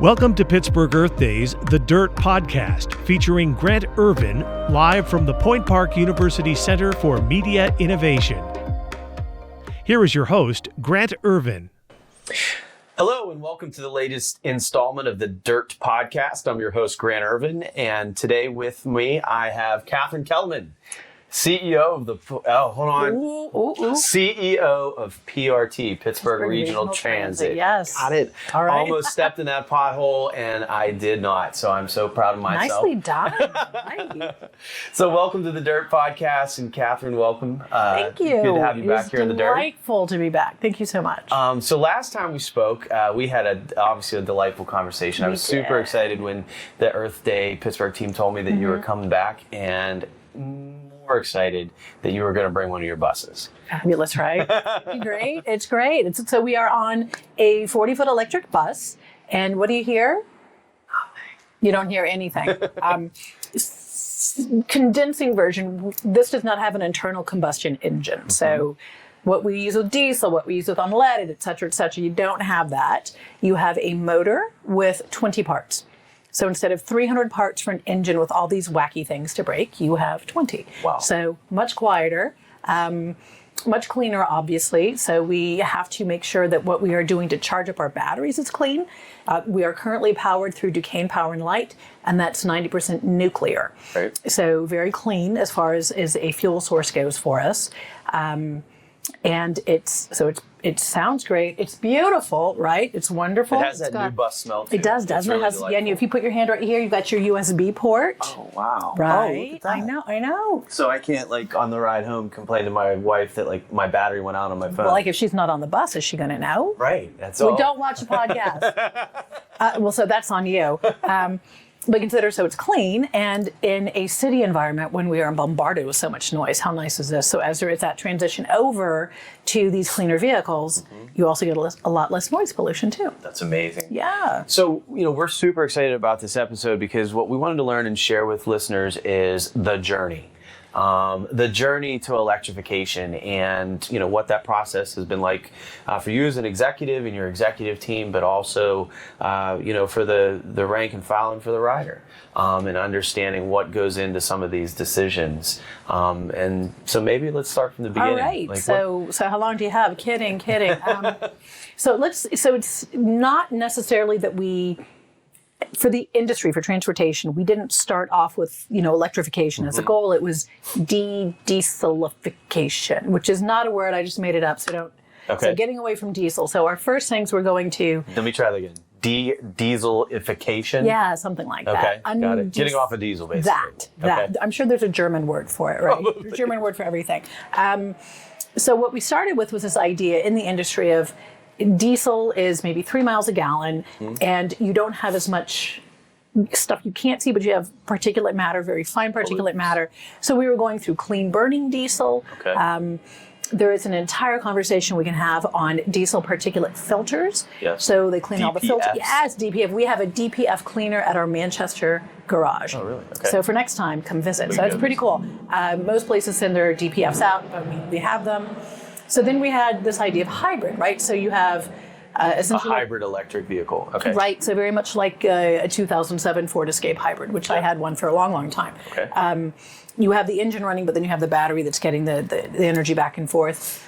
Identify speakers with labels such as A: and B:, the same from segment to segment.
A: Welcome to Pittsburgh Earth Days, the DIRT podcast, featuring Grant Ervin, live from the Point Park University Center for Media Innovation. Here is your host, Grant Ervin.
B: Hello and welcome to the latest installment of the DIRT podcast. I'm your host, Grant Ervin, and today with me I have Katharine Kelleman, CEO of the CEO of PRT, Pittsburgh Regional Transit.
C: Yes.
B: Got it.
C: All right.
B: Almost stepped in that pothole and I did not. So I'm so proud of myself.
C: Nicely done. Right.
B: So welcome to the DIRT podcast, and Katharine, welcome.
C: Thank you.
B: Good to have you back here in the DIRT.
C: Delightful to be back. Thank you so much.
B: So last time we spoke, we had obviously a delightful conversation. I was super excited when the Earth Day Pittsburgh team told me that you were coming back, and more excited that you were going to bring one of your buses.
C: Fabulous, right? Great. It's great. So we are on a 40-foot electric bus, and what do you hear? Nothing. You don't hear anything. Condensing version, this does not have an internal combustion engine. Mm-hmm. So what we use with diesel, what we use with unleaded, et cetera, you don't have that. You have a motor with 20 parts. So instead of 300 parts for an engine with all these wacky things to break, you have 20.
B: Wow.
C: So much quieter, much cleaner, obviously. So we have to make sure that what we are doing to charge up our batteries is clean. We are currently powered through Duquesne Power and Light, and that's 90% nuclear.
B: Right.
C: So very clean as far as a fuel source goes for us. And it sounds great. It's beautiful, right? It's wonderful.
B: It has that new bus smell too.
C: It does, doesn't it?
B: Really
C: And if you put your hand right here, you've got your USB port.
B: Oh, wow.
C: Right.
B: Oh, look at that.
C: I know.
B: So I can't, on the ride home, complain to my wife that, my battery went out on my phone.
C: Well, if she's not on the bus, is she going to know?
B: Right. That's all.
C: We don't watch the podcast. So that's on you. But consider, so it's clean, and in a city environment, when we are bombarded with so much noise, how nice is this? So as there is that transition over to these cleaner vehicles, you also get a lot less noise pollution too.
B: That's amazing.
C: Yeah.
B: So, we're super excited about this episode because what we wanted to learn and share with listeners is the journey. The journey to electrification, and what that process has been like for you as an executive and your executive team, but also for the rank and file and for the rider, and understanding what goes into some of these decisions. And so maybe let's start from the beginning.
C: All right. So how long do you have? Kidding. So it's not necessarily that we, for the industry, for transportation, we didn't start off with, electrification as a goal. It was de-dieselification, which is not a word. I just made it up. So don't.
B: Okay.
C: So getting away from diesel. So our first things we're going to.
B: Let me try that again. De-dieselification?
C: Yeah, something like that.
B: Okay, got it. Getting off of diesel, basically.
C: That.
B: Okay.
C: I'm sure there's a German word for it, right? There's a German word for everything. So what we started with was this idea in the industry of diesel is maybe 3 miles a gallon, and you don't have as much stuff you can't see, but you have particulate matter, very fine particulate matter. So we were going through clean burning diesel.
B: Okay.
C: There is an entire conversation we can have on diesel particulate filters.
B: Yes.
C: So they clean all the filters.
B: DPFs.
C: Yes, DPF. We have a DPF cleaner at our Manchester garage.
B: Oh, really? Okay.
C: So for next time, come visit. So that's pretty cool. Most places send their DPFs out, but we have them. So then we had this idea of hybrid, right? So you have essentially
B: a hybrid electric vehicle. Okay.
C: Right. So very much like a 2007 Ford Escape hybrid, which I had one for a long, long time.
B: Okay.
C: You have the engine running, but then you have the battery that's getting the energy back and forth.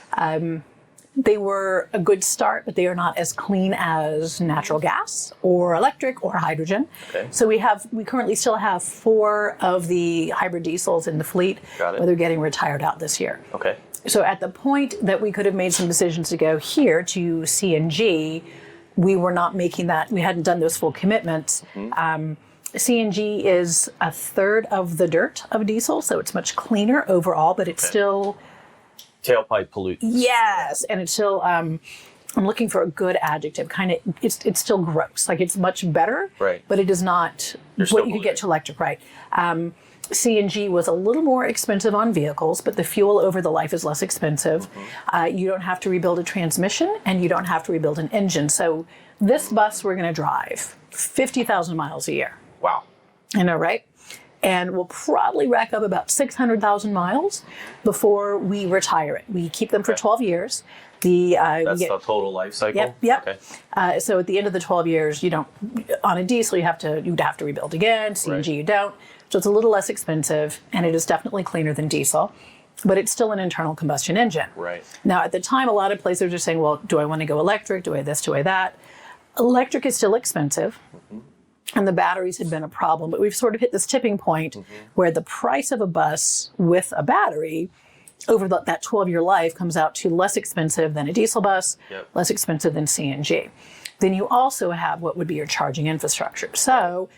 C: They were a good start, but they are not as clean as natural gas or electric or hydrogen.
B: Okay.
C: So we currently still have 4 of the hybrid diesels in the fleet,
B: Got it.
C: but they're getting retired out this year.
B: Okay.
C: So at the point that we could have made some decisions to go here to CNG, we were not making that. We hadn't done those full commitments. CNG is a third of the dirt of diesel, so it's much cleaner overall, but it's still
B: Tailpipe pollutants.
C: Yes, and it's still. I'm looking for a good adjective. Kind of, it's still gross. Like it's much better,
B: right?
C: But it is not what you could get to electric, right? CNG was a little more expensive on vehicles, but the fuel over the life is less expensive. You don't have to rebuild a transmission, and you don't have to rebuild an engine. So this bus we're going to drive 50,000 miles a year.
B: Wow.
C: I know, right? and we'll probably rack up about 600,000 miles before we retire it. We keep them for 12 years.
B: That's the total life cycle?
C: Yep.
B: Okay.
C: So at the end of the 12 years, you don't, on a diesel, you'd have to rebuild again. CNG, you don't. So it's a little less expensive, and it is definitely cleaner than diesel, but it's still an internal combustion engine.
B: Right.
C: Now, at the time, a lot of places are saying, well, do I want to go electric? Do I this? Do I that? Electric is still expensive. And the batteries had been a problem, but we've sort of hit this tipping point where the price of a bus with a battery over that 12-year life comes out to less expensive than a diesel bus, less expensive than CNG. Then you also have what would be your charging infrastructure. So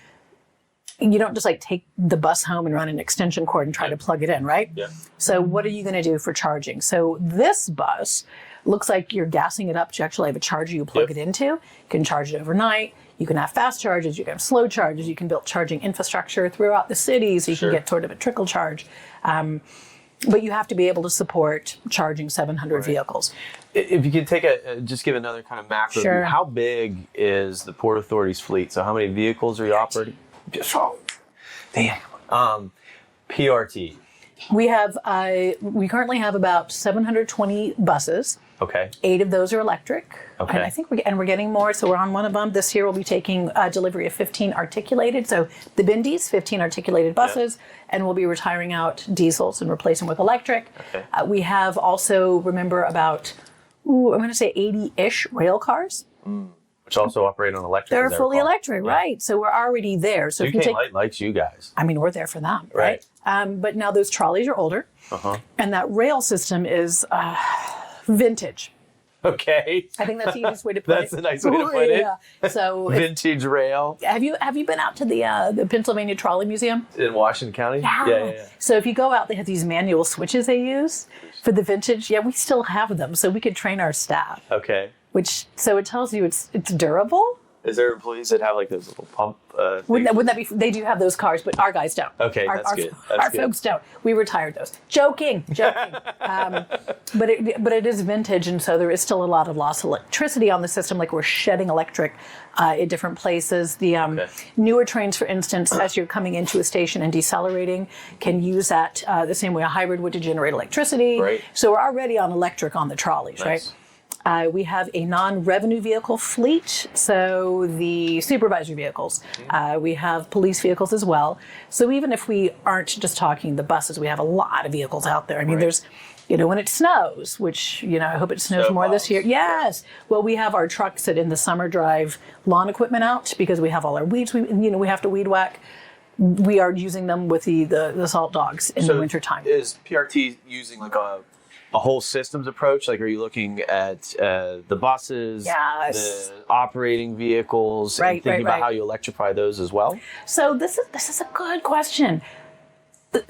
C: you don't just like take the bus home and run an extension cord and try to plug it in, right? So what are you going to do for charging? So this bus looks like you're gassing it up, but you actually have a charger you plug it into. You can charge it overnight. You can have fast charges, you can have slow charges, you can build charging infrastructure throughout the city so you can get sort of a trickle charge. But you have to be able to support charging 700 vehicles.
B: If you could take just give another kind of macro view, how big is the Port Authority's fleet? So how many vehicles are you operating? PRT.
C: We currently have about 720 buses.
B: Okay.
C: 8 of those are electric.
B: Okay.
C: And I think we're getting more. So we're on one of them. This year we'll be taking delivery of 15 articulated. So the Bindies, 15 articulated buses, and we'll be retiring out diesels and replacing with electric.
B: Okay.
C: We have also, remember, about, I'm going to say 80-ish rail cars.
B: Which also operate on electric.
C: They're fully electric, right? So we're already there. So if you take,
B: Light likes you guys.
C: I mean, we're there for them, right? But now those trolleys are older, and that rail system is vintage.
B: Okay.
C: I think that's the easiest way to put it.
B: That's a nice way to put it.
C: So
B: vintage rail.
C: Have you been out to the Pennsylvania Trolley Museum
B: In Washington County? Yeah.
C: So if you go out, they have these manual switches they use for the vintage. Yeah, we still have them, so we could train our staff.
B: Okay.
C: So it tells you it's durable.
B: Is there employees that have like those little pump
C: Wouldn't that be? They do have those cars, but our guys don't.
B: Okay, that's good.
C: Our folks don't. We retired those. Joking. But it is vintage, and so there is still a lot of loss of electricity on the system. Like we're shedding electric at different places. The newer trains, for instance, as you're coming into a station and decelerating, can use that the same way a hybrid would to generate electricity.
B: Right.
C: So we're already on electric on the trolleys, right? We have a non-revenue vehicle fleet, so the supervisory vehicles. We have police vehicles as well. So even if we aren't just talking the buses, we have a lot of vehicles out there. I mean, there's, when it snows, which, I hope it snows more this year. Yes. Well, we have our trucks that in the summer drive lawn equipment out because we have all our weeds. We have to weed whack. We are using them with the salt dogs in the wintertime.
B: Is PRT using like a whole systems approach? Like, are you looking at the buses, the operating vehicles, and thinking about how you electrify those as well?
C: So this is a good question.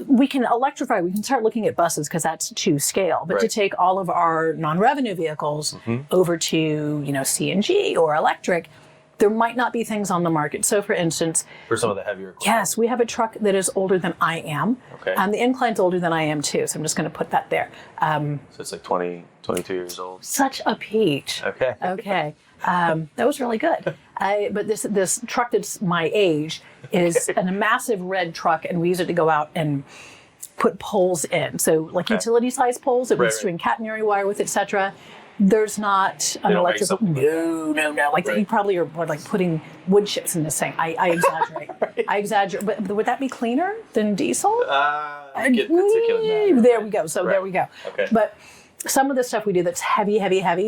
C: We can electrify. We can start looking at buses because that's to scale. But to take all of our non-revenue vehicles over to CNG or electric, there might not be things on the market. So, for instance,
B: for some of the heavier equipment.
C: Yes, we have a truck that is older than I am.
B: Okay.
C: And the incline's older than I am too. So I'm just going to put that there.
B: So it's like 22 years old.
C: Such a peach.
B: Okay.
C: Okay. That was really good. But this truck that's my age is a massive red truck, and we use it to go out and put poles in. So like utility-sized poles that we string catenary wire with, etc. There's not an electrical. No. Like you probably are like putting wood chips in this thing. I exaggerate. I exaggerate. But would that be cleaner than diesel? There we go. So there we go.
B: Okay.
C: But some of the stuff we do that's heavy,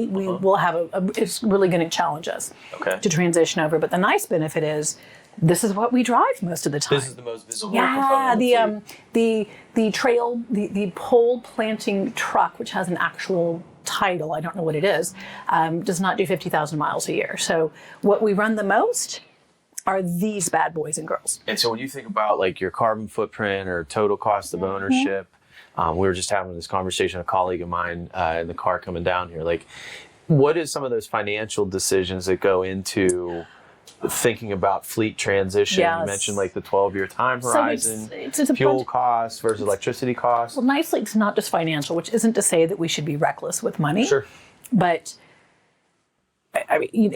C: we will have it's really going to challenge us to transition over. But the nice benefit is this is what we drive most of the time.
B: This is the most visible component.
C: The pole planting truck, which has an actual title, I don't know what it is, does not do 50,000 miles a year. So what we run the most are these bad boys and girls.
B: And so when you think about like your carbon footprint or total cost of ownership, we were just having this conversation with a colleague of mine in the car coming down here. Like, what is some of those financial decisions that go into thinking about fleet transition? You mentioned like the 12-year time horizon, it's fuel costs versus electricity costs.
C: Well, nicely, it's not just financial, which isn't to say that we should be reckless with money.
B: Sure.
C: But I mean,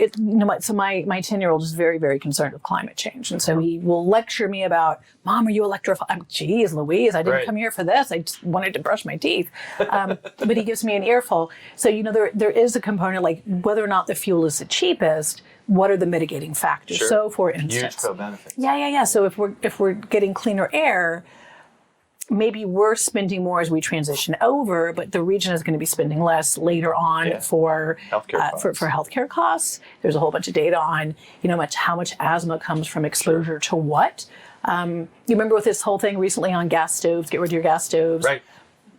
C: so my 10-year-old is very, very concerned with climate change. And so he will lecture me about, Mom, are you electrified? I'm, geez, Louise, I didn't come here for this. I just wanted to brush my teeth. But he gives me an earful. So, there is a component like whether or not the fuel is the cheapest, what are the mitigating factors?
B: Sure.
C: So for instance.
B: Huge co-benefits.
C: Yeah. So if we're getting cleaner air, maybe we're spending more as we transition over, but the region is going to be spending less later on for healthcare costs. There's a whole bunch of data on, how much asthma comes from exposure to what. You remember with this whole thing recently on gas stoves, get rid of your gas stoves.
B: Right.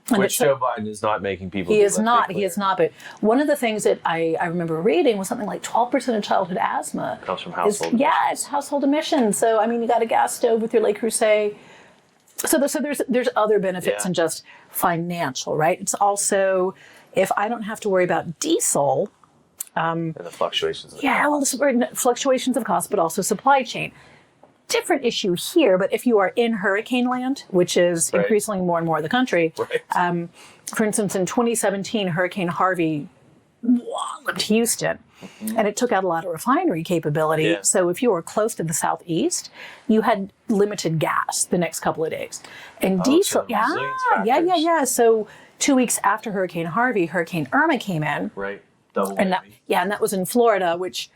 B: Which Joe Biden is not making people do.
C: He is not. But one of the things that I remember reading was something like 12% of childhood asthma
B: comes from household emissions.
C: Yeah, it's household emissions. So, you got a gas stove with your Le Creuset. So there's other benefits than just financial, right? It's also, if I don't have to worry about diesel.
B: And the fluctuations of
C: fluctuations of cost, but also supply chain. Different issue here, but if you are in hurricane land, which is increasingly more and more of the country, for instance, in 2017, Hurricane Harvey walloped Houston, and it took out a lot of refinery capability. Yeah. So if you were close to the southeast, you had limited gas the next couple of days. And diesel, So 2 weeks after Hurricane Harvey, Hurricane Irma came in.
B: Right. Double
C: and that was in Florida, which,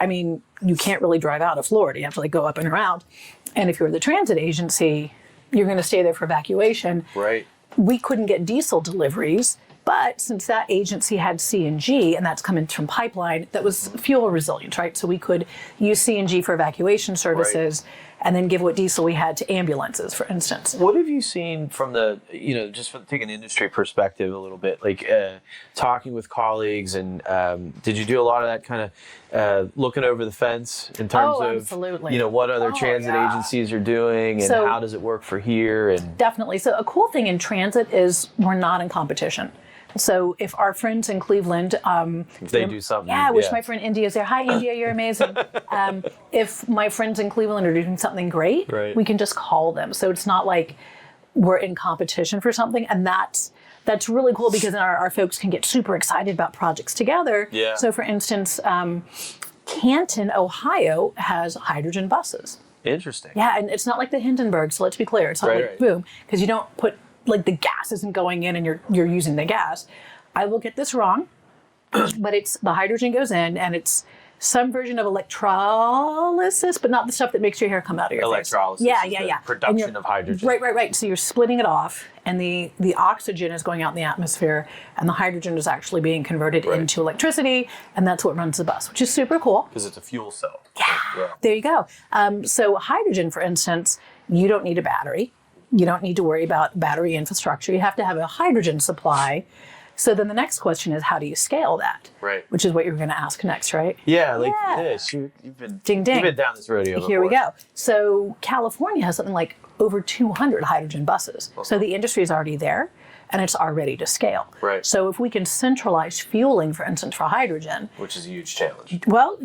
C: you can't really drive out of Florida. You have to go up and around. And if you're the transit agency, you're going to stay there for evacuation.
B: Right.
C: We couldn't get diesel deliveries, but since that agency had CNG, and that's coming from pipeline, that was fuel resilient, right? So we could use CNG for evacuation services and then give what diesel we had to ambulances, for instance.
B: What have you seen from the, just take an industry perspective a little bit, talking with colleagues, and did you do a lot of that kind of looking over the fence in terms of,
C: absolutely.
B: What other transit agencies are doing and how does it work for here? And
C: definitely. So a cool thing in transit is we're not in competition. So if our friends in Cleveland,
B: if they do something,
C: I wish my friend India is there. Hi, India, you're amazing. If my friends in Cleveland are doing something great, we can just call them. So it's not like we're in competition for something, and that's really cool because our folks can get super excited about projects together.
B: Yeah.
C: So for instance, Canton, Ohio has hydrogen buses.
B: Interesting.
C: Yeah, and it's not like the Hindenburg. So let's be clear, it's not boom, because you don't put. The gas isn't going in and you're using the gas. I will get this wrong, but it's the hydrogen goes in and it's some version of electrolysis, but not the stuff that makes your hair come out of your face.
B: Electrolysis. Yeah. Production of hydrogen.
C: Right. So you're splitting it off, and the oxygen is going out in the atmosphere, and the hydrogen is actually being converted into electricity, and that's what runs the bus, which is super cool.
B: Because it's a fuel cell.
C: Yeah. There you go. So hydrogen, for instance, you don't need a battery. You don't need to worry about battery infrastructure. You have to have a hydrogen supply. So then the next question is, how do you scale that?
B: Right.
C: Which is what you're going to ask next, right?
B: Yeah, this. You've been down this rodeo before.
C: Here we go. So California has something like over 200 hydrogen buses. Uh-huh. So the industry is already there, and it's already to scale.
B: Right.
C: So if we can centralize fueling, for instance, for hydrogen.
B: Which is a huge challenge.
C: Well,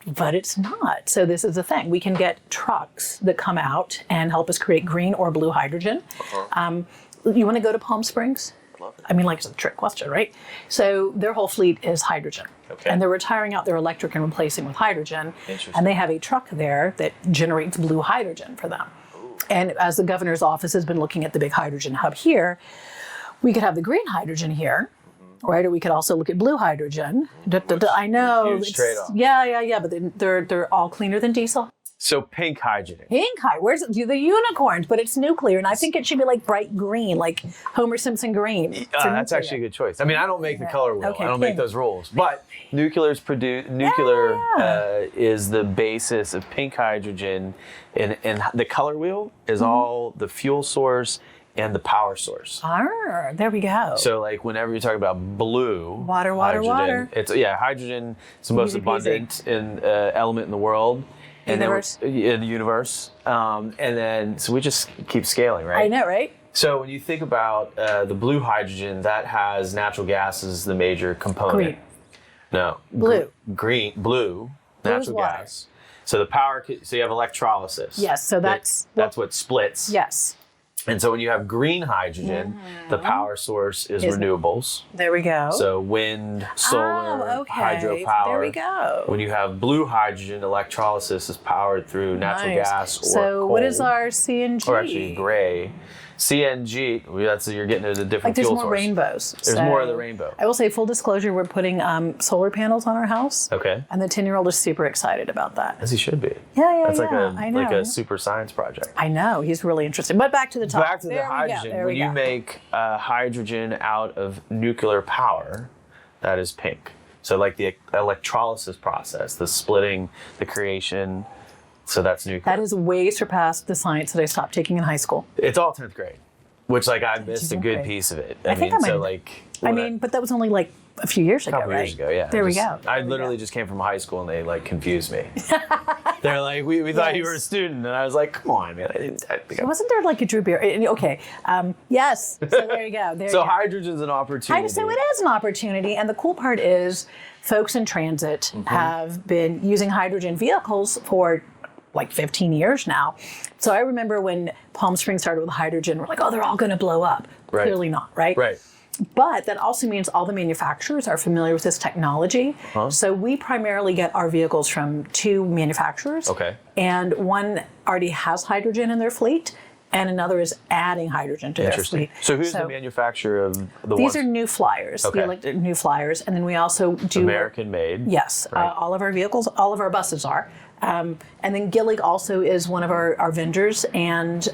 C: but it's not. So this is the thing. We can get trucks that come out and help us create green or blue hydrogen. Uh-huh. You want to go to Palm Springs?
B: Love it.
C: It's a trick question, right? So their whole fleet is hydrogen.
B: Okay.
C: And they're retiring out their electric and replacing with hydrogen.
B: Interesting.
C: And they have a truck there that generates blue hydrogen for them. Ooh. And as the governor's office has been looking at the big hydrogen hub here, we could have the green hydrogen here, right? Or we could also look at blue hydrogen. I know.
B: Huge trade-off.
C: Yeah. But they're all cleaner than diesel.
B: So pink hydrogen.
C: Where's the unicorns? But it's nuclear, and I think it should be like bright green, like Homer Simpson green.
B: That's actually a good choice. I don't make the color wheel.
C: Okay,
B: I don't make those rules. But nuclear is the basis of pink hydrogen, and the color wheel is all the fuel source and the power source.
C: There we go.
B: So whenever you're talking about blue
C: water,
B: hydrogen, it's hydrogen is the most abundant element in the world. In the universe. And then, so we just keep scaling, right?
C: I know, right?
B: So when you think about the blue hydrogen, that has natural gas as the major component.
C: Green.
B: No.
C: Blue.
B: Blue, natural gas. So the power, so you have electrolysis.
C: Yes, so that's
B: what splits.
C: Yes.
B: And so when you have green hydrogen, the power source is renewables.
C: There we go.
B: So wind, solar, hydropower.
C: There we go.
B: When you have blue hydrogen, electrolysis is powered through natural gas or
C: so
B: coal.
C: what is our CNG?
B: Or actually gray. CNG, that's you're getting into a different
C: there's
B: fuel
C: more
B: source.
C: rainbows.
B: There's more of the rainbow.
C: I will say, full disclosure, we're putting solar panels on our house.
B: Okay.
C: And the 10-year-old is super excited about that.
B: As he should be.
C: Yeah,
B: That's
C: I know.
B: like a super science project.
C: I know, he's really interested. But back to the top.
B: Back to the hydrogen. When you make hydrogen out of nuclear power, that is pink. So like the electrolysis process, the splitting, the creation. So that's nuclear.
C: That has way surpassed the science that I stopped taking in high school.
B: It's all 10th grade, which like I missed a good piece of it.
C: But that was only like a few years ago,
B: a couple years ago, yeah.
C: There we go.
B: I literally just came from high school and they like confused me. They're like, we thought you were a student. And I was like, come on, man.
C: Wasn't there like a Drew Beer? Okay. Yes. So there you go.
B: So hydrogen's an opportunity.
C: So it is an opportunity. And the cool part is folks in transit have been using hydrogen vehicles for like 15 years now. So I remember when Palm Springs started with hydrogen, we're like, oh, they're all going to blow up.
B: Right.
C: Clearly not, right?
B: Right.
C: But that also means all the manufacturers are familiar with this technology. So we primarily get our vehicles from 2 manufacturers.
B: Okay.
C: And one already has hydrogen in their fleet, and another is adding hydrogen to their fleet.
B: So who's the manufacturer of the
C: These are New Flyers.
B: Okay.
C: New Flyers. And then we also do
B: American made.
C: Yes.
B: Right.
C: All of our vehicles, all of our buses are. And then Gillig also is one of our vendors, and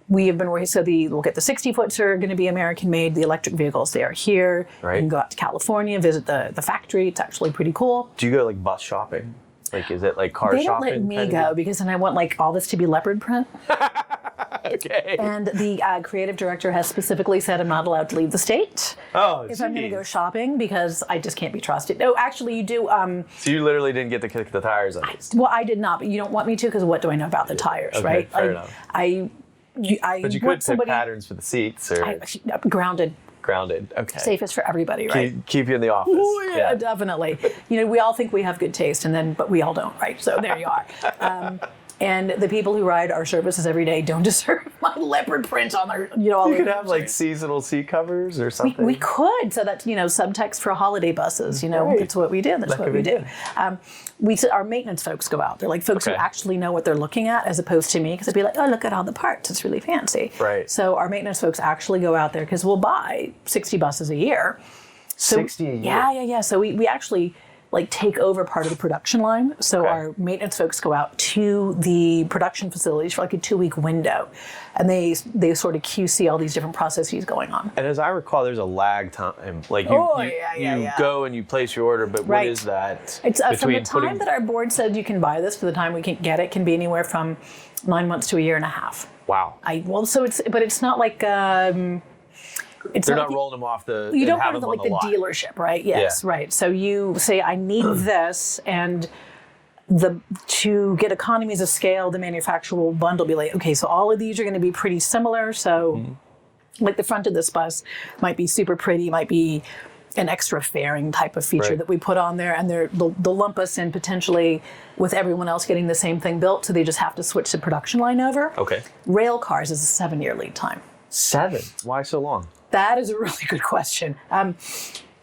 C: we have been working. So we'll get the 60-foots are going to be American made. The electric vehicles, they are here.
B: Right.
C: You can go out to California, visit the factory. It's actually pretty cool.
B: Do you go like bus shopping? Like, is it like car
C: They don't
B: shopping?
C: let me go because then I want like all this to be leopard print.
B: Okay.
C: And the creative director has specifically said I'm not allowed to leave the state if I'm going to go shopping because I just can't be trusted. No, actually, you do.
B: So you literally didn't get to kick the tires on it?
C: Well, I did not, but you don't want me to because what do I know about the tires,
B: okay,
C: right?
B: Fair enough. But you could pick patterns for the seats or
C: grounded.
B: Okay.
C: Safest for everybody, right?
B: Keep you in the office.
C: Ooh, yeah, definitely. We all think we have good taste, but we all don't, right? So there you are. And the people who ride our services every day don't deserve my leopard print on their, all.
B: You could have like seasonal seat covers or something.
C: We could, so that's subtext for holiday buses.
B: Right.
C: That's what we do. That's what we do. Our maintenance folks go out. They're like folks who actually know what they're looking at, as opposed to me, because it'd be like, oh, look at all the parts. It's really fancy.
B: Right.
C: So our maintenance folks actually go out there because we'll buy 60 buses a year. So,
B: 60 a year.
C: Yeah. So we actually take over part of the production line. So our maintenance folks go out to the production facilities for like a 2-week window, and they sort of QC all these different processes going on.
B: And as I recall, there's a lag time. Like you go and you place your order, but what is that?
C: It's from the time that our board said you can buy this to the time we can get it can be anywhere from 9 months to a year and a half.
B: Wow.
C: But it's not like.
B: They're not rolling them off the.
C: You don't
B: have
C: go to
B: them on
C: the
B: lot.
C: dealership, right? Yes, right. So you say, I need this, and to get economies of scale, the manufacturer will bundle, be like, okay, so all of these are going to be pretty similar. So, like the front of this bus might be super pretty, might be an extra fairing type of feature that we put on there, and they'll lump us in potentially with everyone else getting the same thing built, so they just have to switch the production line over.
B: Okay.
C: Rail cars is a 7-year lead time.
B: 7? Why so long?
C: That is a really good question.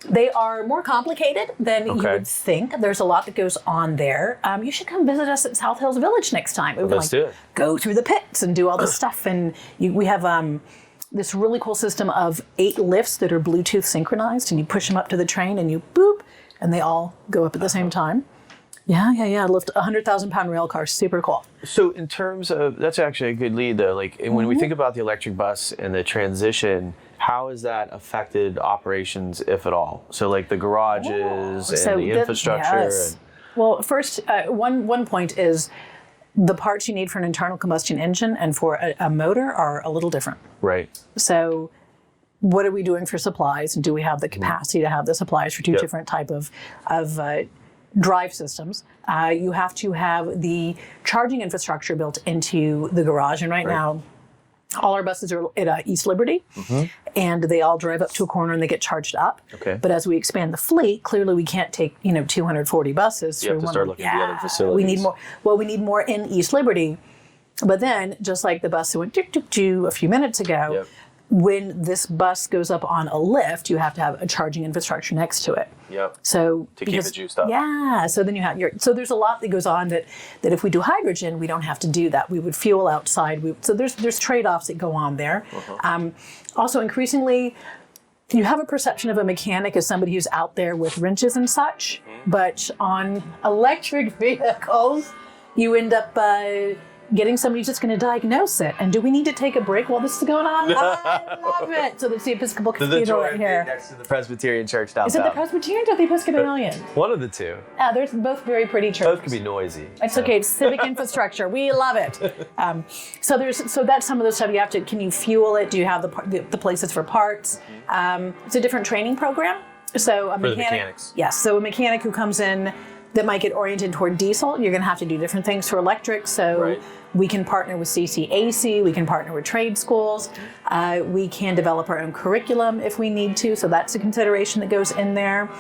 C: They are more complicated than you would think. There's a lot that goes on there. You should come visit us at South Hills Village next time.
B: Let's do it.
C: Go through the pits and do all this stuff. And we have this really cool system of 8 lifts that are Bluetooth synchronized, and you push them up to the train and you boop, and they all go up at the same time. Yeah. Lift 100,000-pound rail car, super cool.
B: So in terms of, that's actually a good lead though. Like when we think about the electric bus and the transition, how has that affected operations, if at all? So like the garages and the infrastructure.
C: Yes. Well, first, one point is the parts you need for an internal combustion engine and for a motor are a little different.
B: Right.
C: So what are we doing for supplies? And do we have the capacity to have the supplies for 2 different type of drive systems? You have to have the charging infrastructure built into the garage. And right now, all our buses are at East Liberty, and they all drive up to a corner and they get charged up.
B: Okay.
C: But as we expand the fleet, clearly we can't take 240 buses.
B: You have to start looking at the other facilities.
C: We need more. Well, we need more in East Liberty. But then, just like the bus that went a few minutes ago,
B: Yep.
C: when this bus goes up on a lift, you have to have a charging infrastructure next to it.
B: Yep.
C: So
B: To keep it juiced up.
C: Yeah. So then you have so there's a lot that goes on that if we do hydrogen, we don't have to do that. We would fuel outside. So there's trade-offs that go on there. Also, increasingly, you have a perception of a mechanic as somebody who's out there with wrenches and such, but on electric vehicles, you end up getting somebody who's just going to diagnose it. And do we need to take a break while this is going on? I love it. So that's the Episcopal Cathedral right here.
B: Next to the Presbyterian Church downtown.
C: Is it the Presbyterian or the Episcopalian?
B: One of the two.
C: They're both very pretty churches.
B: Both can be noisy.
C: It's okay. It's civic infrastructure. We love it. So that's some of the stuff you have to. Can you fuel it? Do you have the places for parts? It's a different training program. So a mechanic.
B: For the mechanics.
C: Yes. So a mechanic who comes in that might get oriented toward diesel, you're going to have to do different things for electric. So we can partner with CCAC. We can partner with trade schools. We can develop our own curriculum if we need to. So that's a consideration that goes in there.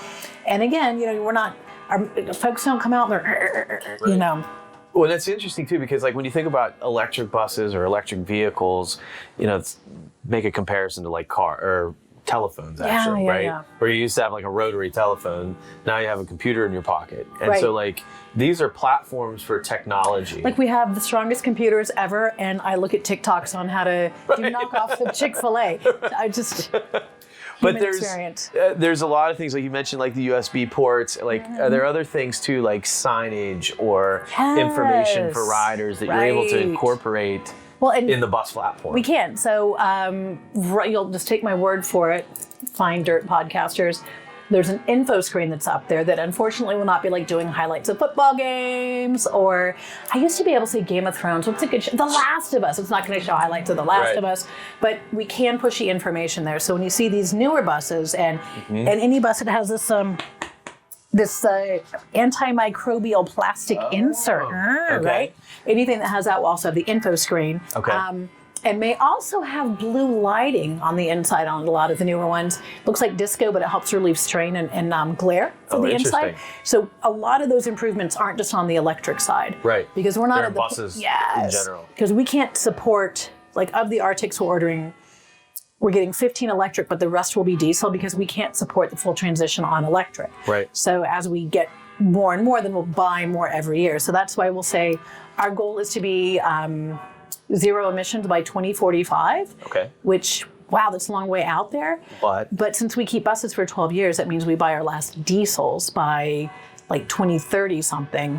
C: And again, we're not. Our folks don't come out and they're,
B: Well, that's interesting too, because like when you think about electric buses or electric vehicles, make a comparison to like car or telephones actually, right?
C: Yeah.
B: Where you used to have like a rotary telephone, now you have a computer in your pocket. And
C: Right.
B: so like these are platforms for technology.
C: Like we have the strongest computers ever, and I look at TikToks on how to do knockoffs of Chick-fil-A. I just
B: But
C: human experience.
B: there's a lot of things like you mentioned, like the USB ports. Like, are there other things too, like signage or information for riders that you're able to
C: Right.
B: incorporate in the bus platform?
C: We can. So you'll just take my word for it, fine dirt podcasters. There's an info screen that's up there that unfortunately will not be like doing highlights of football games, or I used to be able to say Game of Thrones. What's a good show? The Last of Us. It's not going to show highlights of The Last of Us, but we can push the information there. So when you see these newer buses and any bus that has this antimicrobial plastic insert, right? Anything that has that will also have the info screen. And may also have blue lighting on the inside on a lot of the newer ones. Looks like disco, but it helps relieve strain and glare from the inside. So a lot of those improvements aren't just on the electric side.
B: Right.
C: Because we're not
B: They're
C: at the
B: buses in general.
C: Because we can't support, like of the Arctics we're ordering, we're getting 15 electric, but the rest will be diesel because we can't support the full transition on electric.
B: Right.
C: So as we get more and more, then we'll buy more every year. So that's why we'll say our goal is to be zero emissions by 2045. Which, wow, that's a long way out there. But since we keep buses for 12 years, that means we buy our last diesels by like 2030 something.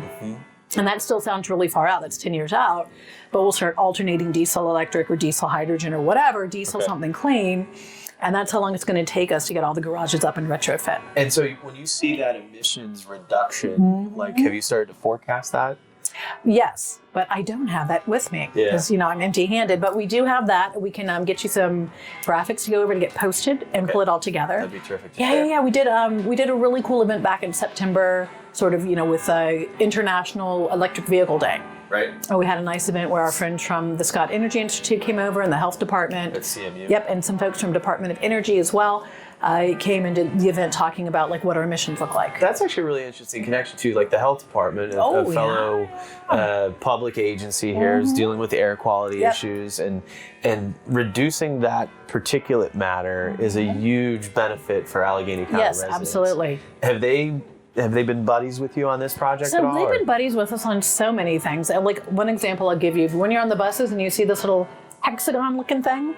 C: And that still sounds really far out. That's 10 years out. But we'll start alternating diesel electric or diesel hydrogen or whatever, diesel something clean. And that's how long it's going to take us to get all the garages up and retrofit.
B: And so when you see that emissions reduction, like have you started to forecast that?
C: Yes, but I don't have that with me because I'm empty-handed. But we do have that. We can get you some graphics to go over and get posted and pull it all together.
B: That'd be terrific.
C: Yeah. We did a really cool event back in September, sort of with International Electric Vehicle Day.
B: Right.
C: Oh, we had a nice event where our friends from the Scott Energy Institute came over and the health department.
B: At CMU.
C: Yep, and some folks from Department of Energy as well. Came and did the event talking about like what our emissions look like.
B: That's actually a really interesting connection to like the health department, a fellow public agency here is dealing with air quality issues, and reducing that particulate matter is a huge benefit for Allegheny County residents.
C: Yes, absolutely.
B: Have they been buddies with you on this project at all?
C: So they've been buddies with us on so many things. Like one example I'll give you, when you're on the buses and you see this little hexagon looking thing.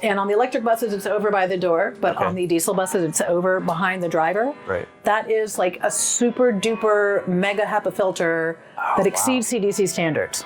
C: And on the electric buses, it's over by the door, but on the diesel buses, it's over behind the driver.
B: Right.
C: That is like a super duper mega HEPA filter that exceeds CDC standards.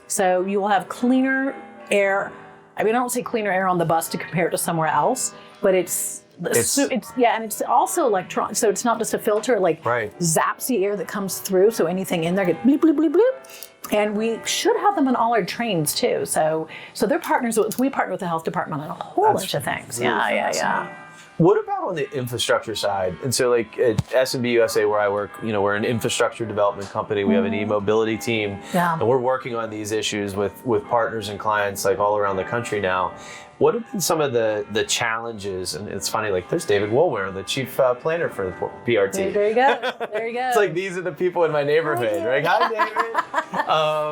C: So you will have cleaner air. I mean, I don't say cleaner air on the bus to compare it to somewhere else, but it's and it's also electron. So it's not just a filter, it like zaps the air that comes through. So anything in there gets bleep, bleep, bleep, bleep. And we should have them on all our trains too. So they're partners with, we partner with the health department on a whole bunch of things.
B: Really fascinating. What about on the infrastructure side? And so like at S&B USA where I work, we're an infrastructure development company. We have an e-mobility team, and we're working on these issues with partners and clients like all around the country now. What have been some of the challenges? And it's funny, like there's David Woolware, the chief planner for the PRT.
C: There you go. There you go.
B: It's like these are the people in my neighborhood, right? Hi,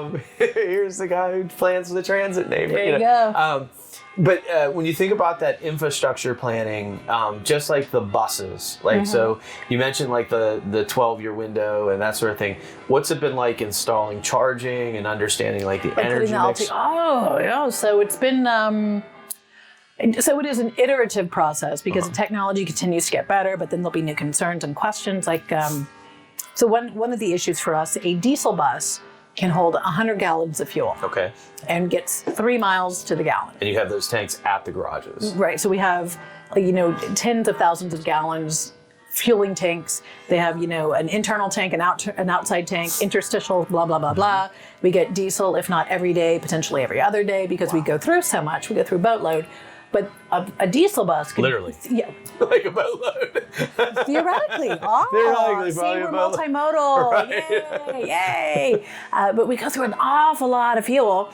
B: David. Here's the guy who plans the transit neighborhood.
C: There you go.
B: But when you think about that infrastructure planning, just like the buses, like so you mentioned like the 12-year window and that sort of thing. What's it been like installing charging and understanding like the energy mix?
C: Oh, yeah. So it's been. So it is an iterative process because the technology continues to get better, but then there'll be new concerns and questions. Like, so one of the issues for us, a diesel bus can hold 100 gallons of fuel.
B: Okay. And
C: gets 3 miles to the gallon.
B: And you have those tanks at the garages.
C: Right. So we have, tens of thousands of gallons fueling tanks. They have, an internal tank, an outside tank, interstitial, blah, blah, blah, blah. We get diesel, if not every day, potentially every other day, because we go through so much. We go through boatload. But a diesel bus can...
B: Literally.
C: Yeah.
B: Like a boatload.
C: Theoretically. Oh,
B: Theoretically,
C: see, we're multimodal.
B: Right.
C: Yay. But we go through an awful lot of fuel.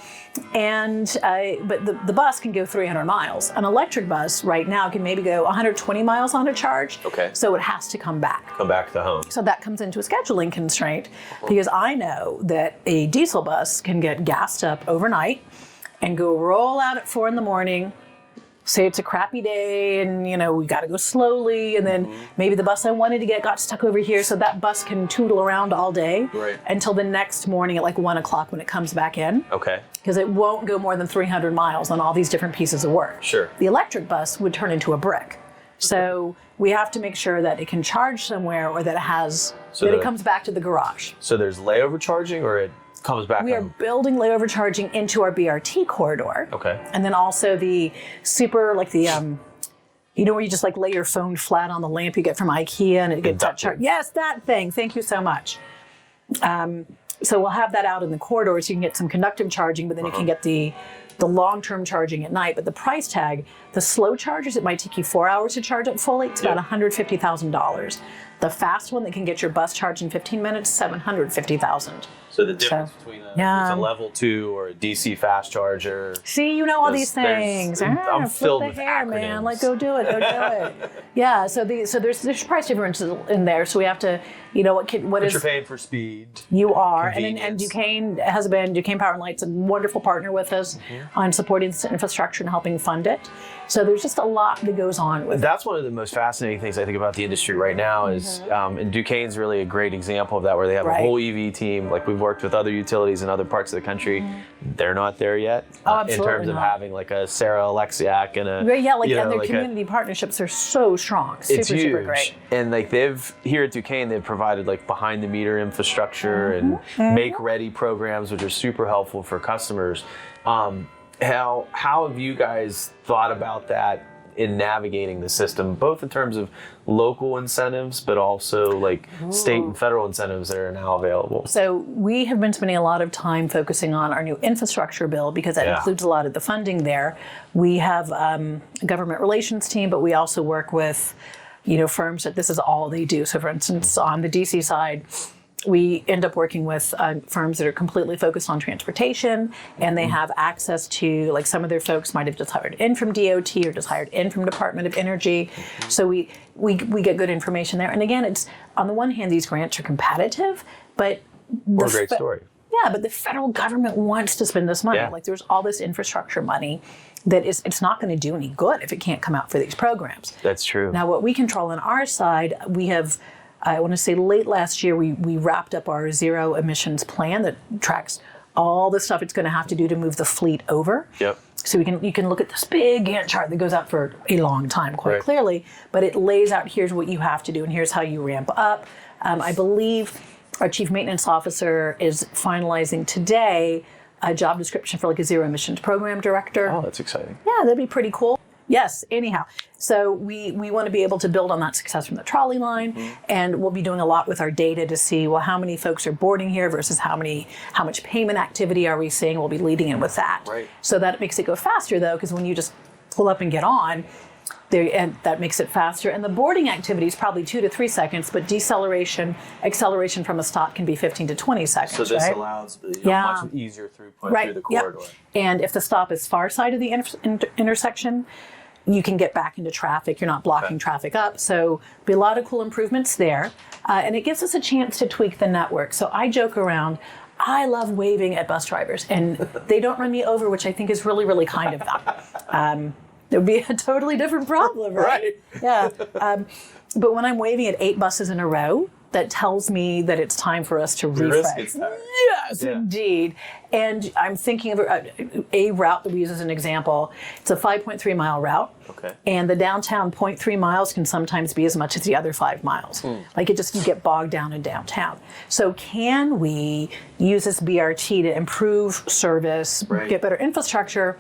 C: And but the bus can go 300 miles. An electric bus right now can maybe go 120 miles on a charge.
B: Okay.
C: So it has to come back.
B: Come back to home.
C: So that comes into a scheduling constraint because I know that a diesel bus can get gassed up overnight and go roll out at 4 a.m, say it's a crappy day and, we got to go slowly. And then maybe the bus I wanted to get got stuck over here. So that bus can tootle around all day until the next morning at like 1 o'clock when it comes back in.
B: Okay.
C: Because it won't go more than 300 miles on all these different pieces of work.
B: Sure.
C: The electric bus would turn into a brick. So we have to make sure that it can charge somewhere or that it comes back to the garage.
B: So there's layover charging or it comes back
C: We are building layover charging into our BRT corridor.
B: Okay.
C: And then also the super, like the, where you just like lay your phone flat on the lamp you get from IKEA and it gets that charge. Yes, that thing. Thank you so much. So we'll have that out in the corridor so you can get some conductive charging, but then you can get the long-term charging at night. But the price tag, the slow chargers, it might take you 4 hours to charge up fully. It's about $150,000. The fast one that can get your bus charged in 15 minutes, $750,000.
B: So the difference between a level 2 or a DC fast charger.
C: See, all these things.
B: I'm filled with
C: hair,
B: acronyms.
C: Man. Like, go do it. Go do it. Yeah. So there's price differences in there. So we have to, what is.
B: You're paying for speed.
C: You are, and Duquesne Power and Light's a wonderful partner with us on supporting this infrastructure and helping fund it. So there's just a lot that goes on with
B: That's one of the most fascinating things I think about the industry right now is, and Duquesne's really a great example of that, where they have a whole EV team. Like we've worked with other utilities in other parts of the country. They're not there yet in terms of having like a Sarah Alexiak and a
C: and their community partnerships are so strong. Super great.
B: And like here at Duquesne, they've provided like behind the meter infrastructure and make ready programs, which are super helpful for customers. How have you guys thought about that in navigating the system, both in terms of local incentives, but also like state and federal incentives that are now available?
C: So we have been spending a lot of time focusing on our new infrastructure bill because that includes a lot of the funding there. We have a government relations team, but we also work with, firms that this is all they do. So for instance, on the DC side, we end up working with firms that are completely focused on transportation, and they have access to, like some of their folks might have just hired in from DOT or just hired in from Department of Energy. So we get good information there. And again, it's on the one hand, these grants are competitive, but
B: what a great story.
C: Yeah, but the federal government wants to spend this money.
B: Yeah.
C: Like there's all this infrastructure money that it's not going to do any good if it can't come out for these programs.
B: That's true.
C: Now, what we control on our side, we have. I want to say late last year, we wrapped up our zero emissions plan that tracks all the stuff it's going to have to do to move the fleet over.
B: Yep.
C: So you can look at this big Gantt chart that goes out for a long time, quite clearly, but it lays out here's what you have to do and here's how you ramp up. I believe our chief maintenance officer is finalizing today a job description for like a zero emissions program director.
B: Oh, that's exciting.
C: Yeah, that'd be pretty cool. Yes, anyhow. So we want to be able to build on that success from the trolley line, and we'll be doing a lot with our data to see, well, how many folks are boarding here versus how much payment activity are we seeing. We'll be leading in with that.
B: Right.
C: So that makes it go faster, though, because when you just pull up and get on, And that makes it faster. And the boarding activity is probably 2 to 3 seconds, but deceleration, acceleration from a stop can be 15 to 20 seconds.
B: So this
C: right?
B: allows much easier throughput through the corridor.
C: Yep. And if the stop is far side of the intersection, you can get back into traffic. You're not blocking traffic up. So be a lot of cool improvements there. And it gives us a chance to tweak the network. So I joke around, I love waving at bus drivers, and they don't run me over, which I think is really, really kind of them. It would be a totally different problem, right? Yeah. But when I'm waving at 8 buses in a row, that tells me that it's time for us to refresh. Yes, indeed. And I'm thinking of a route that we use as an example. It's a 5.3 mile route.
B: Okay. And
C: the downtown 0.3 miles can sometimes be as much as the other 5 miles. Like you get bogged down in downtown. So can we use this BRT to improve service, get better infrastructure,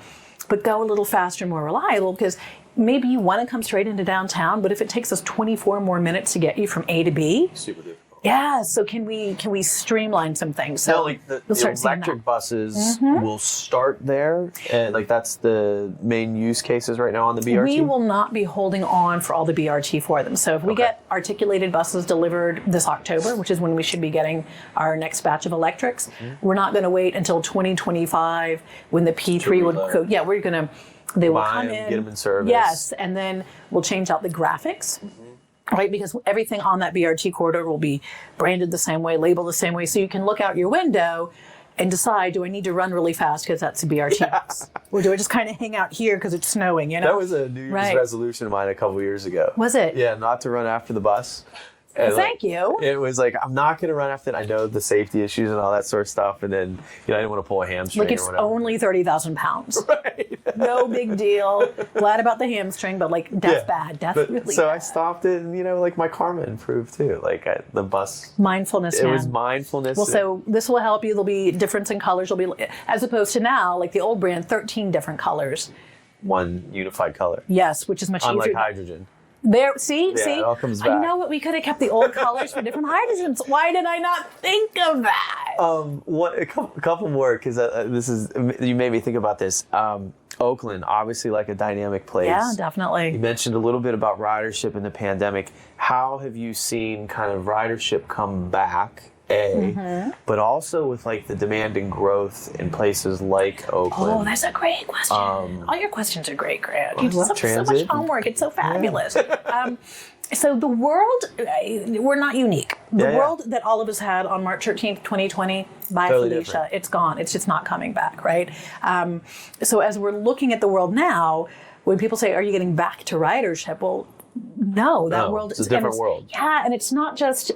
C: but go a little faster and more reliable? Because maybe you want to come straight into downtown, but if it takes us 24 more minutes to get you from A to B,
B: super difficult.
C: Yeah, so can we streamline some things? So
B: no, like the electric buses will start there, and like that's the main use cases right now on the BRT?
C: We will not be holding on for all the BRT for them. So if we get articulated buses delivered this October, which is when we should be getting our next batch of electrics, we're not going to wait until 2025 when the P3 would go. Yeah, we're going to, they will come in.
B: Get them in service.
C: Yes, and then we'll change out the graphics. Right, because everything on that BRT corridor will be branded the same way, labeled the same way, so you can look out your window and decide, do I need to run really fast because that's a BRT bus? Or do I just kind of hang out here because it's snowing, you know?
B: That was a New Year's resolution of mine a couple years ago.
C: Was it?
B: Yeah, not to run after the bus.
C: Well, thank you.
B: It was like, I'm not going to run after it. I know the safety issues and all that sort of stuff. And then, I didn't want to pull a hamstring.
C: Like, it's only 30,000 pounds. Right. No big deal. Glad about the hamstring, but death bad. Death really bad.
B: So I stopped it, and, my karma improved too. The bus.
C: Mindfulness,
B: It was mindfulness.
C: Well, so this will help you. There'll be difference in colors. There'll be, as opposed to now, like the old brand, 13 different colors.
B: One unified color.
C: Yes, which is much easier.
B: Unlike hydrogen.
C: There, see?
B: It all comes back.
C: I know what we could have kept the old colors for different hydrogens. Why did I not think of that?
B: A couple more, because you made me think about this. Oakland, obviously a dynamic place.
C: Yeah, definitely.
B: You mentioned a little bit about ridership in the pandemic. How have you seen kind of ridership come back? But also with the demand and growth in places like Oakland.
C: Oh, that's a great question. All your questions are great, Grant. You do so much homework. It's so fabulous. So the world, we're not unique. The world that all of us had on March 13th, 2020, by
B: totally
C: Felicia,
B: different.
C: It's gone. It's just not coming back, right? So as we're looking at the world now, when people say, are you getting back to ridership? Well, no, that world
B: is a different world.
C: Yeah, and it's not just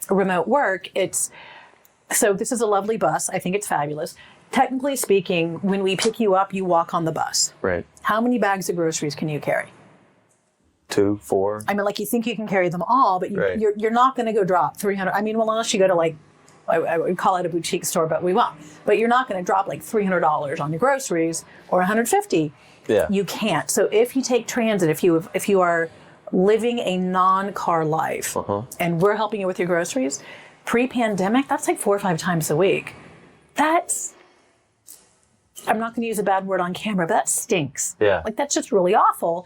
C: remote work. So this is a lovely bus. I think it's fabulous. Technically speaking, when we pick you up, you walk on the bus.
B: Right.
C: How many bags of groceries can you carry?
B: 2, 4.
C: I mean, you think you can carry them all, but you're not going to go drop 300. I mean, well, unless you go to I would call it a boutique store, but we won't. But you're not going to drop $300 on your groceries or $150.
B: Yeah.
C: You can't. So if you take transit, if you are living a non-car life, and we're helping you with your groceries, pre-pandemic, that's 4 or 5 times a week. That's, I'm not going to use a bad word on camera, but that stinks.
B: Yeah.
C: That's just really awful.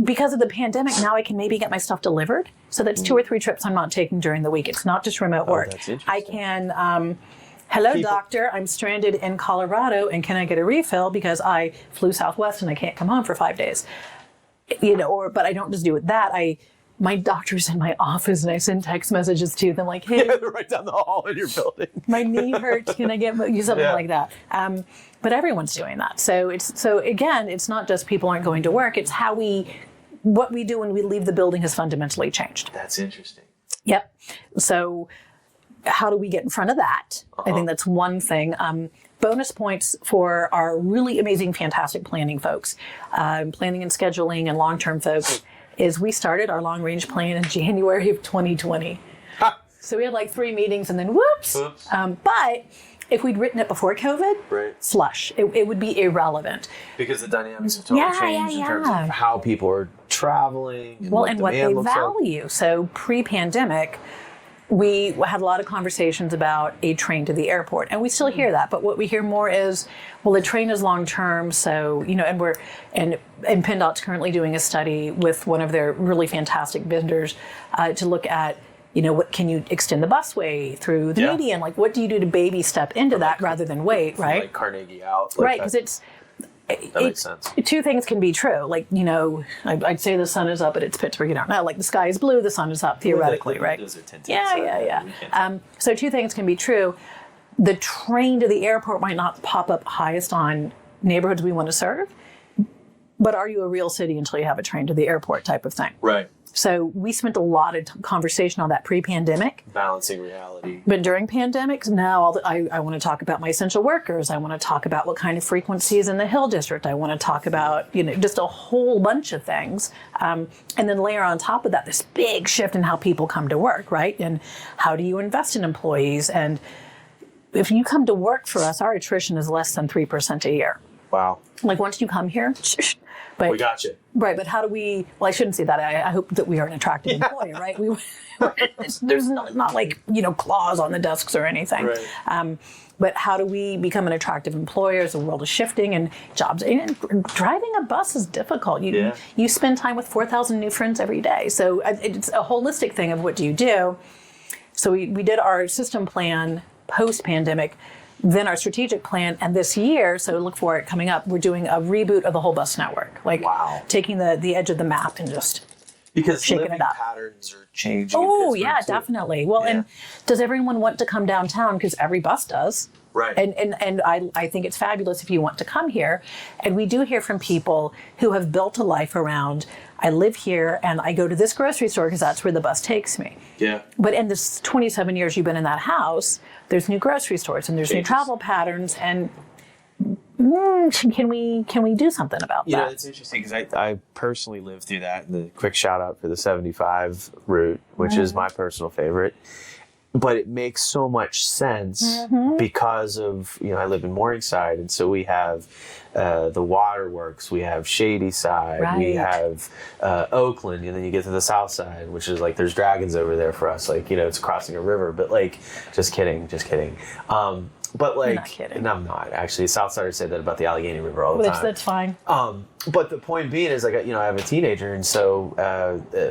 C: Because of the pandemic, now I can maybe get my stuff delivered. So that's 2 or 3 trips I'm not taking during the week. It's not just remote work.
B: That's interesting.
C: I can, hello, doctor, I'm stranded in Colorado, and can I get a refill because I flew Southwest and I can't come home for 5 days? But I don't just do it that. My doctor's in my office and I send text messages to them hey,
B: they're right down the hall in your building.
C: My knee hurts. Can I get you something like that? But everyone's doing that. So again, it's not just people aren't going to work. It's what we do when we leave the building has fundamentally changed.
B: That's interesting.
C: Yep. So how do we get in front of that? I think that's one thing. Bonus points for our really amazing, fantastic planning folks, planning and scheduling and long-term folks, is we started our long-range plan in January of 2020. So we had 3 meetings and then whoops. But if we'd written it before COVID, flush. It would be irrelevant.
B: Because the dynamics have totally changed in terms of how people are traveling.
C: And what they value. So pre-pandemic, we had a lot of conversations about a train to the airport, and we still hear that. But what we hear more is, well, the train is long term, so and PennDOT's currently doing a study with one of their really fantastic vendors to look at, what can you extend the busway through the median? Like, what do you do to baby step into that rather than wait, right?
B: Like Carnegie out,
C: right? Because
B: that makes sense.
C: Two things can be true. Like, I'd say the sun is up, but it's Pittsburgh. You don't know. Like, the sky is blue, the sun is up, theoretically, right? Yeah. So two things can be true. The train to the airport might not pop up highest on neighborhoods we want to serve, but are you a real city until you have a train to the airport type of thing?
B: Right.
C: So we spent a lot of conversation on that pre-pandemic.
B: Balancing reality.
C: But during pandemics, now I want to talk about my essential workers. I want to talk about what kind of frequencies in the Hill District. I want to talk about, just a whole bunch of things. And then layer on top of that, this big shift in how people come to work, right? And how do you invest in employees? And if you come to work for us, our attrition is less than 3% a year.
B: Wow.
C: Like, once you come here, but
B: we got you.
C: Right, but how do we, well, I shouldn't say that. I hope that we are an attractive employer, right? There's not like, claws on the desks or anything.
B: Right.
C: But how do we become an attractive employer as the world is shifting and jobs, and driving a bus is difficult. You spend time with 4,000 new friends every day. So it's a holistic thing of what do you do. So we did our system plan post-pandemic, then our strategic plan, and this year, so look for it coming up, we're doing a reboot of the whole bus network. Like, taking the edge of the map and just shaking it up.
B: Patterns are changing.
C: Oh, yeah, definitely. Well, and does everyone want to come downtown? Because every bus does.
B: Right.
C: And I think it's fabulous if you want to come here. And we do hear from people who have built a life around, I live here and I go to this grocery store because that's where the bus takes me.
B: Yeah.
C: But in this 27 years you've been in that house, there's new grocery stores and there's new travel patterns, and can we do something about that?
B: It's interesting because I personally lived through that. And the quick shout out for the 75 route, which is my personal favorite. But it makes so much sense because of, I live in Morningside, and so we have the Waterworks, we have Shady Side, we have Oakland, and then you get to the South Side, which is like there's dragons over there for us, like, it's crossing a river, but like, just kidding. But like,
C: You're not kidding.
B: And I'm not actually. Southsiders say that about the Allegheny River all the time.
C: That's fine.
B: But the point being is, like, I have a teenager, and so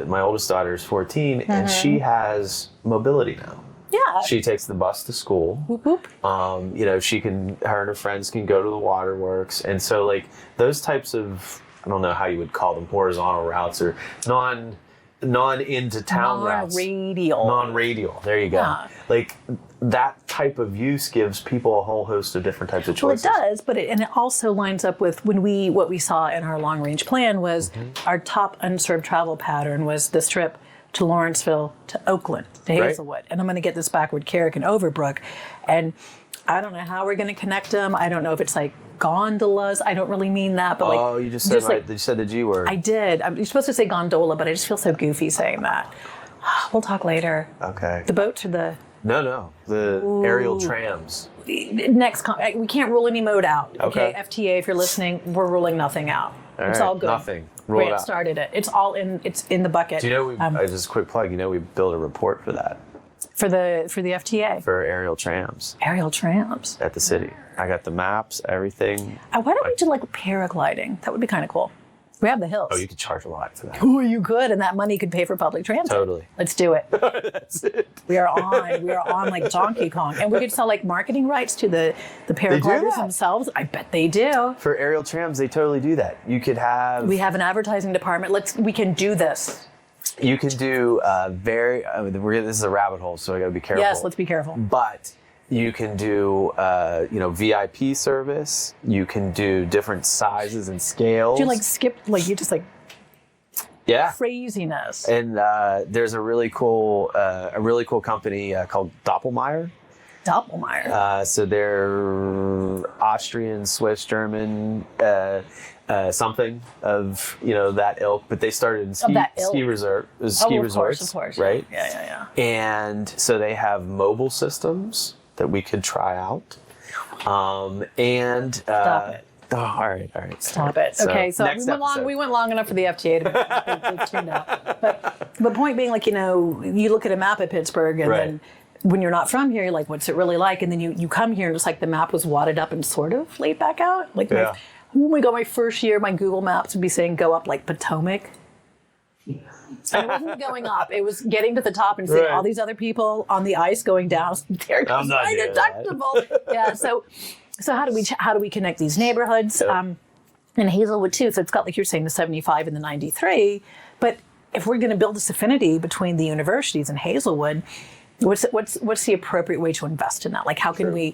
B: my oldest daughter is 14, and she has mobility now.
C: Yeah.
B: She takes the bus to school.
C: Whoop, whoop.
B: Her and her friends can go to the Waterworks. And so, like, those types of, I don't know how you would call them, horizontal routes or non-into town routes. Non-radial. There you go. Yeah. Like, that type of use gives people a whole host of different types of choices.
C: Well, it does, but it also lines up with what we saw in our long-range plan was our top unserved travel pattern was this trip to Lawrenceville, to Oakland, to Hazelwood. Right. And I'm going to get this backward, Carrick and Overbrook. And I don't know how we're going to connect them. I don't know if it's like gondolas. I don't really mean that. But
B: you just said you said the G word.
C: I did. You're supposed to say gondola, but I just feel so goofy saying that. We'll talk later.
B: Okay.
C: The boats or the...
B: No. The aerial trams.
C: We can't rule any mode out. Okay. FTA, if you're listening, we're ruling nothing out. It's all good.
B: Nothing.
C: Grant started it. It's in the bucket.
B: Do you know just a quick plug, we built a report for that.
C: For the FTA?
B: For aerial trams.
C: Aerial trams.
B: At the city. I got the maps, everything.
C: Why don't we do like paragliding? That would be kind of cool. We have the hills.
B: Oh, you could charge a lot for that.
C: Oh, you could, and that money could pay for public transit.
B: Totally.
C: Let's do it.
B: That's it.
C: We are on like Donkey Kong. And we could sell like marketing rights to the paragliders themselves. I bet they do.
B: For aerial trams, they totally do that. You could have...
C: We have an advertising department. We can do this.
B: You can do this is a rabbit hole, so I got to be careful.
C: Yes, let's be careful.
B: But you can do, VIP service. You can do different sizes and scales.
C: Do you like skip, like you just like...
B: Yeah.
C: Craziness.
B: And there's a really cool company called Doppelmayr. So they're Austrian, Swiss, German, something of that ilk, but they started in ski resorts,
C: of course,
B: right?
C: Yeah.
B: And so they have mobile systems that we could try out, and
C: Stop it.
B: Oh, all right.
C: Stop it. Okay, so we went long enough for the FTA to tune out. But point being, like, you look at a map of Pittsburgh, and then when you're not from here, you're like, what's it really like? And then you come here, and it's like the map was wadded up and sort of laid back out. Like, when we got my first year, my Google Maps would be saying go up like Potomac. And it wasn't going up. It was getting to the top and seeing all these other people on the ice going down. They're just undeductible. Yeah. So how do we connect these neighborhoods? In Hazelwood too. So it's got, like you're saying, the 75 and the 93. But if we're going to build this affinity between the universities and Hazelwood, what's the appropriate way to invest in that? Like, how can we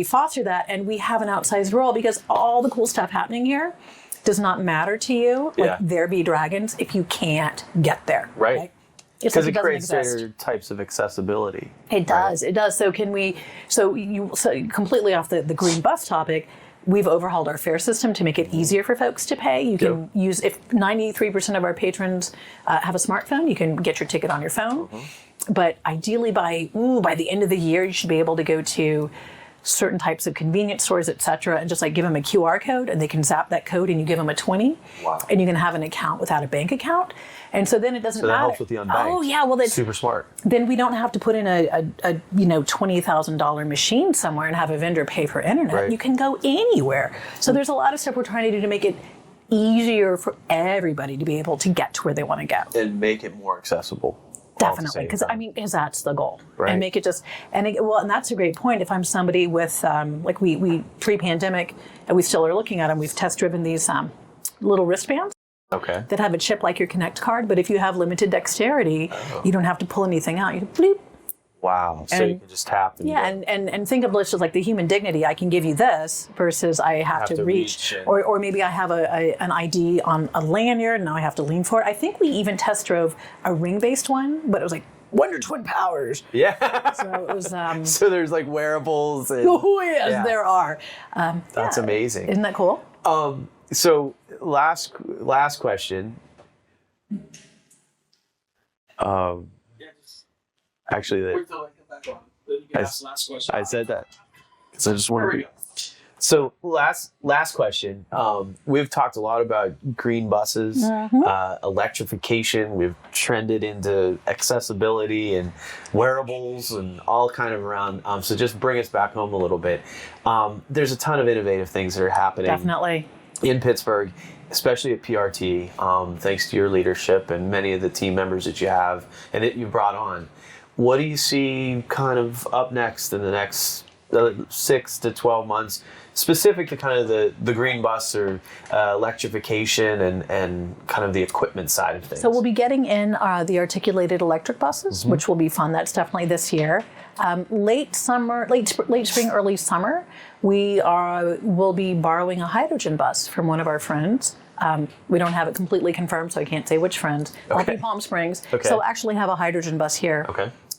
C: foster that? And we have an outsized role, because all the cool stuff happening here does not matter to you. Like, there be dragons if you can't get there.
B: Right. Because it creates greater types of accessibility.
C: It does. It does. So completely off the green bus topic, we've overhauled our fare system to make it easier for folks to pay. You can use, if 93% of our patrons have a smartphone, you can get your ticket on your phone. But ideally by the end of the year, you should be able to go to certain types of convenience stores, et cetera, and just like give them a QR code, and they can zap that code, and you give them a 20, and you can have an account without a bank account. And so then it doesn't matter.
B: So that helps with the unbanked.
C: Oh yeah, well, that's
B: super smart.
C: Then we don't have to put in a $20,000 machine somewhere and have a vendor pay for internet.
B: Right.
C: You can go anywhere. So there's a lot of stuff we're trying to do to make it easier for everybody to be able to get to where they want to go.
B: And make it more accessible.
C: Definitely, because that's the goal,
B: right.
C: And make it just and that's a great point. If I'm somebody with like we pre-pandemic, and we still are looking at them, we've test driven these little wristbands that have a chip like your Connect card, but if you have limited dexterity, you don't have to pull anything out. You bleep.
B: Wow! So you can just tap.
C: And think of it just like the human dignity. I can give you this versus I have to reach or maybe I have an ID on a lanyard and now I have to lean for it. I think we even test drove a ring-based one, but it was like Wonder Twin Powers.
B: Yeah.
C: So it was.
B: So there's like wearables. And,
C: there are.
B: That's amazing.
C: Isn't that cool?
B: So last question. Actually, I said that because I just wanted to. So last question. We've talked a lot about green buses, electrification. We've trended into accessibility and wearables and all kind of around. So just bring us back home a little bit. There's a ton of innovative things that are happening.
C: Definitely. In
B: Pittsburgh, especially at PRT, thanks to your leadership and many of the team members that you have and that you brought on. What do you see kind of up next in the next 6 to 12 months, specific to kind of the green bus or electrification and kind of the equipment side of things?
C: So we'll be getting in the articulated electric buses, which will be fun. That's definitely this year. Late spring, early summer, we'll be borrowing a hydrogen bus from one of our friends. We don't have it completely confirmed, so I can't say which friend. I'll be Palm Springs. So we'll actually have a hydrogen bus here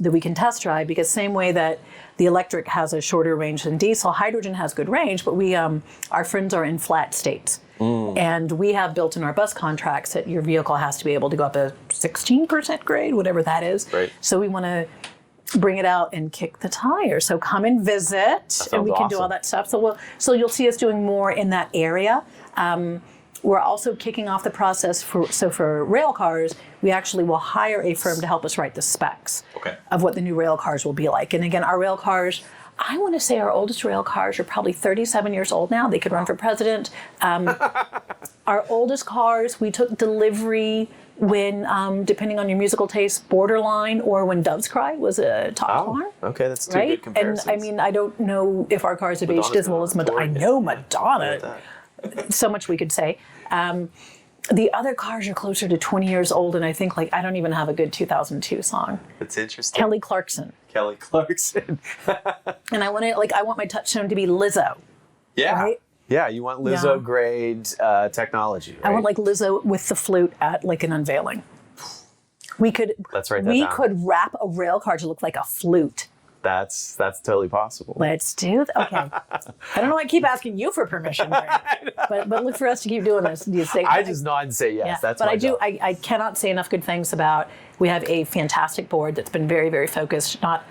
C: that we can test drive, because same way that the electric has a shorter range than diesel, hydrogen has good range, but we our friends are in flat states. And we have built in our bus contracts that your vehicle has to be able to go up to 16% grade, whatever that is.
B: Right.
C: So we want to bring it out and kick the tire. So come and visit, and we can do all that stuff. So you'll see us doing more in that area. We're also kicking off the process for rail cars. We actually will hire a firm to help us write the specs of what the new rail cars will be like. And again, our rail cars, I want to say our oldest rail cars are probably 37 years old now. They could run for president. Our oldest cars, we took delivery when, depending on your musical taste, Borderline or when Doves Cry was a top car.
B: Okay, that's two good comparisons.
C: And I mean, I don't know if our cars have aged as well as Madonna. I know Madonna. So much we could say. The other cars are closer to 20 years old, and I think I don't even have a good 2002 song.
B: That's interesting.
C: Kelly Clarkson. And I want my touchstone to be Lizzo.
B: Yeah.
C: Right?
B: Yeah, you want Lizzo grade technology. Right?
C: I want Lizzo with the flute at an unveiling.
B: Let's write that down.
C: We could wrap a rail car to look like a flute.
B: That's totally possible.
C: Let's do that. Okay. I don't know why I keep asking you for permission, but look for us to keep doing this.
B: I just nod and say yes. Yeah. That's my job.
C: I cannot say enough good things about. We have a fantastic board that's been very, very focused, not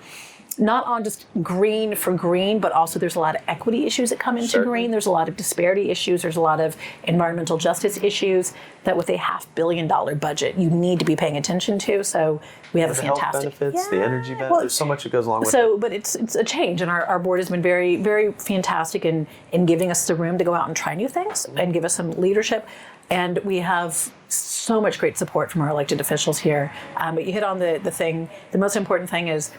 C: not on just green for green, but also there's a lot of equity issues that come into
B: Certainly.
C: green. There's a lot of disparity issues. There's a lot of environmental justice issues that with a $500 million budget, you need to be paying attention to. So we have
B: The
C: a
B: health
C: fantastic...
B: benefits, the energy benefits,
C: Well,
B: there's so much that goes along with it.
C: So, but it's a change, and our board has been very, very fantastic in giving us the room to go out and try new things and give us some leadership. And we have so much great support from our elected officials here. But you hit on the thing. The most important thing is,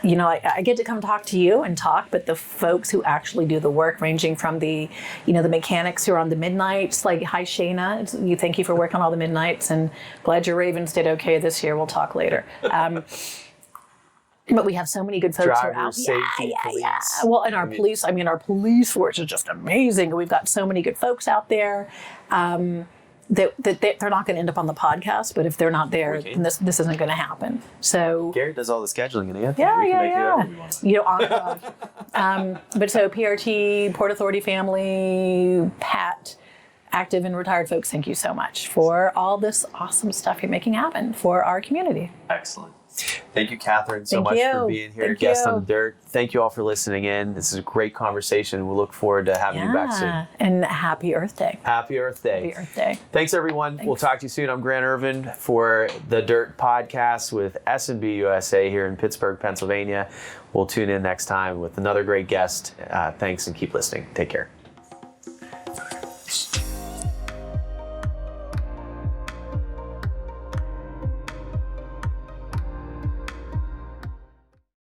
C: I get to come talk to you and talk, but the folks who actually do the work, ranging from the mechanics who are on the midnights, like, hi Shayna, thank you for working on all the midnights, and glad your Ravens did okay this year. We'll talk later. But we have so many good folks who are out.
B: Drivers, safety, police.
C: Well, and our police, our police force is just amazing. We've got so many good folks out there. That they're not going to end up on the podcast, but if they're not there, then this isn't going to happen. So
B: Gary does all the scheduling, and Anthony.
C: yeah. But so PRT, Port Authority family, Pat, active and retired folks, thank you so much for all this awesome stuff you're making happen for our community.
B: Excellent. Thank you, Katharine, so
C: Thank
B: much
C: you.
B: for being here,
C: Thank
B: guest
C: you.
B: on the Dirt. Thank you all for listening in. This is a great conversation. We look forward to having you back soon.
C: And happy Earth Day.
B: Happy Earth Day.
C: Happy Earth Day.
B: Thanks, everyone. We'll talk to you soon. I'm Grant Ervin for the Dirt Podcast with S&B USA here in Pittsburgh, Pennsylvania. We'll tune in next time with another great guest. Thanks, and keep listening. Take care.